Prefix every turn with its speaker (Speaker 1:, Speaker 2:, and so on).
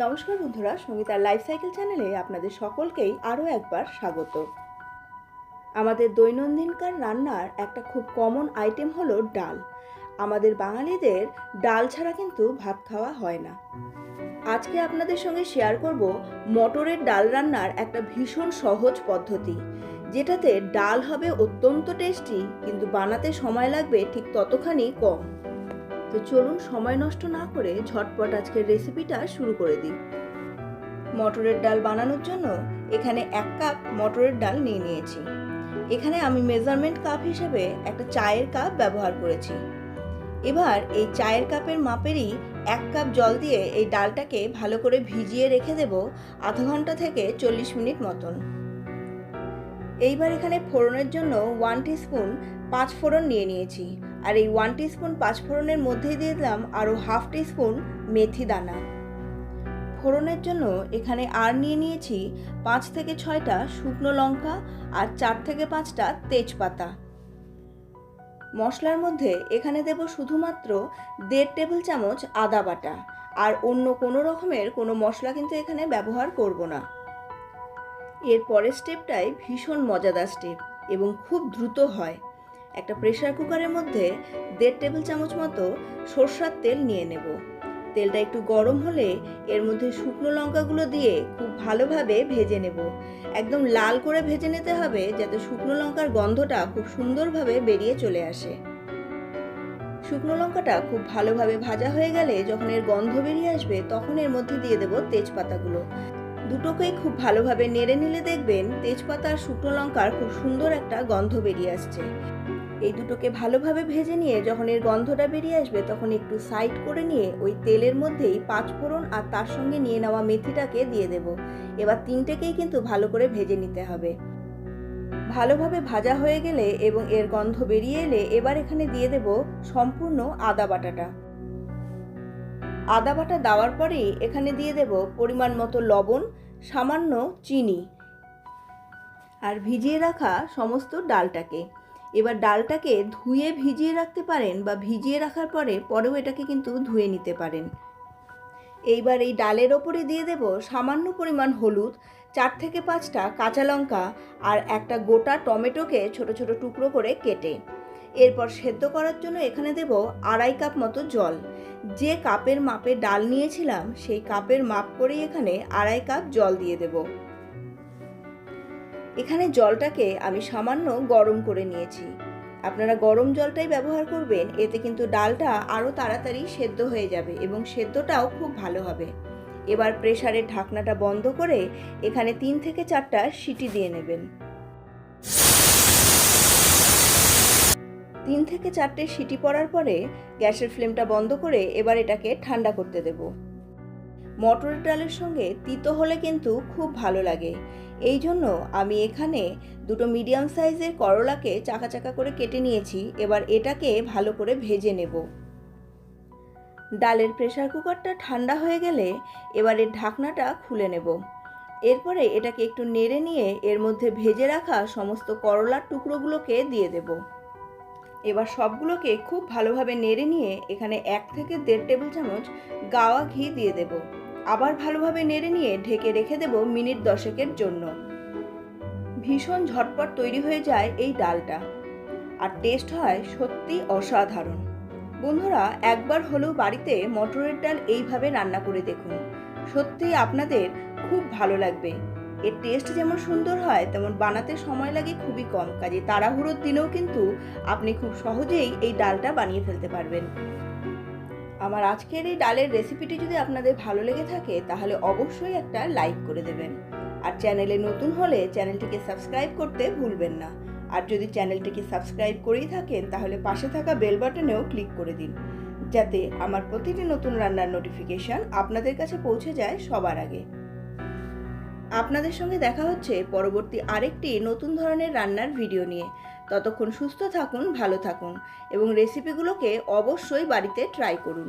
Speaker 1: নমস্কার বন্ধুরা, সঙ্গীতার life cycle চ্যানেলে আপনাদের সকলকেই আরও একবার স্বাগত। আমাদের দৈনন্দিনকার রান্নার একটা খুব কমন আইটেম হলো ডাল। আমাদের বাঙালিদের ডাল ছাড়া কিন্তু ভাত খাওয়া হয় না। আজকে আপনাদের সঙ্গে শেয়ার করব মটরের ডাল রান্নার একটা ভীষণ সহজ পদ্ধতি, যেটাতে ডাল হবে অত্যন্ত টেস্টি, কিন্তু বানাতে সময় লাগবে ঠিক ততখানি কম। তো চলুন সময় নষ্ট না করে ঝটপট আজকের রেসিপিটা শুরু করে দিই। মটরের ডাল বানানোর জন্য এখানে 1 কাপ মটরের ডাল নিয়েছি। এখানে আমি মেজারমেন্ট কাপ হিসেবে একটা চায়ের কাপ ব্যবহার করেছি। এবার এই চায়ের কাপের মাপেরই 1 কাপ জল দিয়ে এই ডালটাকে ভালো করে ভিজিয়ে রেখে দেব আধা ঘন্টা থেকে 40 মিনিট মতন। এইবার এখানে ফোড়নের জন্য 1 টিস্পুন 5 ফোড়ন নিয়েছি, আর এই 1 টিস্পুন 5 ফোড়নের মধ্যেই দিয়ে দিলাম আরও হাফ টিস্পুন মেথি দানা। ফোড়নের জন্য এখানে আর নিয়েছি 5 থেকে 6টা শুকনো লঙ্কা আর 4 থেকে 5টা তেজপাতা। মশলার মধ্যে এখানে দেব শুধুমাত্র 1.5 টেবিল চামচ আদা বাটা, আর অন্য কোনো রকমের কোনো মশলা কিন্তু এখানে ব্যবহার করব না। এর পরের স্টেপটাই ভীষণ মজাদার স্টেপ এবং খুব দ্রুত হয়। একটা প্রেসার কুকারের মধ্যে 1.5 টেবিল চামচ মতো সরষের তেল নিয়ে নেব। তেলটা একটু গরম হলে এর মধ্যে শুকনো লঙ্কাগুলো দিয়ে খুব ভালোভাবে ভেজে নেব। একদম লাল করে ভেজে নিতে হবে, যাতে শুকনো লঙ্কার গন্ধটা খুব সুন্দরভাবে বেরিয়ে চলে আসে। শুকনো লঙ্কাটা খুব ভালোভাবে ভাজা হয়ে গেলে যখন এর গন্ধ বেরিয়ে আসবে, তখন এর মধ্যে দিয়ে দেব তেজপাতাগুলো। দুটোকেই খুব ভালোভাবে নেড়ে নিলে দেখবেন তেজপাতা আর শুকনো লঙ্কার খুব সুন্দর একটা গন্ধ বেরিয়ে আসছে। এই দুটোকে ভালোভাবে ভেজে নিয়ে যখন এর গন্ধটা বেরিয়ে আসবে, তখন একটু সাইড করে নিয়ে ওই তেলের মধ্যেই 5 ফোড়ন আর তার সঙ্গে নিয়ে নেওয়া মেথিটাকে দিয়ে দেব। এবার তিনটেকেই কিন্তু ভালো করে ভেজে নিতে হবে। ভালোভাবে ভাজা হয়ে গেলে এবং এর গন্ধ বেরিয়ে এলে এবার এখানে দিয়ে দেব সম্পূর্ণ আদা বাটাটা। আদা বাটা দেওয়ার পরেই এখানে দিয়ে দেব পরিমাণ মতো লবণ, সামান্য চিনি আর ভিজিয়ে রাখা সমস্ত ডালটাকে। এবার ডালটাকে ধুয়ে ভিজিয়ে রাখতে পারেন, বা ভিজিয়ে রাখার পরেও এটাকে কিন্তু ধুয়ে নিতে পারেন। এইবার এই ডালের ওপরে দিয়ে দেব সামান্য পরিমাণ হলুদ, 4 থেকে 5টা কাঁচা লঙ্কা আর একটা গোটা টমেটোকে ছোট ছোট টুকরো করে কেটে। এরপর সেদ্ধ করার জন্য এখানে দেব 2.5 কাপ মতো জল। যে কাপের মাপে ডাল নিয়েছিলাম সেই কাপের মাপ করেই এখানে 2.5 কাপ জল দিয়ে দেব। এখানে জলটাকে আমি সামান্য গরম করে নিয়েছি। আপনারা গরম জলটাই ব্যবহার করবেন, এতে কিন্তু ডালটা আরও তাড়াতাড়ি সেদ্ধ হয়ে যাবে এবং সেদ্ধটাও খুব ভালো হবে। এবার প্রেসারের ঢাকনাটা বন্ধ করে এখানে 3 থেকে 4টা সিটি দিয়ে নেবেন। 3 থেকে 4টে সিটি পড়ার পরে গ্যাসের ফ্লেমটা বন্ধ করে এবার এটাকে ঠান্ডা করতে দেব। মটরের ডালের সঙ্গে তিতো হলে কিন্তু খুব ভালো লাগে। এই জন্য আমি এখানে 2টো মিডিয়াম সাইজের করলাকে চাকা চাকা করে কেটে নিয়েছি। এবার এটাকে ভালো করে ভেজে নেব। ডালের প্রেসার কুকারটা ঠান্ডা হয়ে গেলে এবার এর ঢাকনাটা খুলে নেব। এরপরে এটাকে একটু নেড়ে নিয়ে এর মধ্যে ভেজে রাখা সমস্ত করলার টুকরোগুলোকে দিয়ে দেব। এবার সবগুলোকে খুব ভালোভাবে নেড়ে নিয়ে এখানে 1 থেকে 1.5 টেবিল চামচ গাওয়া ঘি দিয়ে দেব। আবার ভালোভাবে নেড়ে নিয়ে ঢেকে রেখে দেব মিনিট 10 জন্য। ভীষণ ঝটপট তৈরি হয়ে যায় এই ডালটা, আর টেস্ট হয় সত্যি অসাধারণ। বন্ধুরা, একবার হলেও বাড়িতে মটরের ডাল এইভাবে রান্না করে দেখুন, সত্যি আপনাদের খুব ভালো লাগবে। এর টেস্ট যেমন সুন্দর হয়, তেমন বানাতে সময় লাগে খুবই কম। কাজে তাড়াহুড়োর দিনেও কিন্তু আপনি খুব সহজেই এই ডালটা বানিয়ে ফেলতে পারবেন। আমার আজকের এই ডালের রেসিপিটি যদি আপনাদের ভালো লেগে থাকে, তাহলে অবশ্যই একটা লাইক করে দেবেন। আর চ্যানেলে নতুন হলে চ্যানেলটিকে সাবস্ক্রাইব করতে ভুলবেন না। আর যদি চ্যানেলটিকে সাবস্ক্রাইব করেই থাকেন, তাহলে পাশে থাকা বেল বাটনেও ক্লিক করে দিন, যাতে আমার প্রতিটি নতুন রান্নার নোটিফিকেশন আপনাদের কাছে পৌঁছে যায় সবার আগে। আপনাদের সঙ্গে দেখা হচ্ছে পরবর্তী আরেকটি নতুন ধরনের রান্নার ভিডিও নিয়ে। ততক্ষণ সুস্থ থাকুন, ভালো থাকুন এবং রেসিপিগুলোকে অবশ্যই বাড়িতে ট্রাই করুন।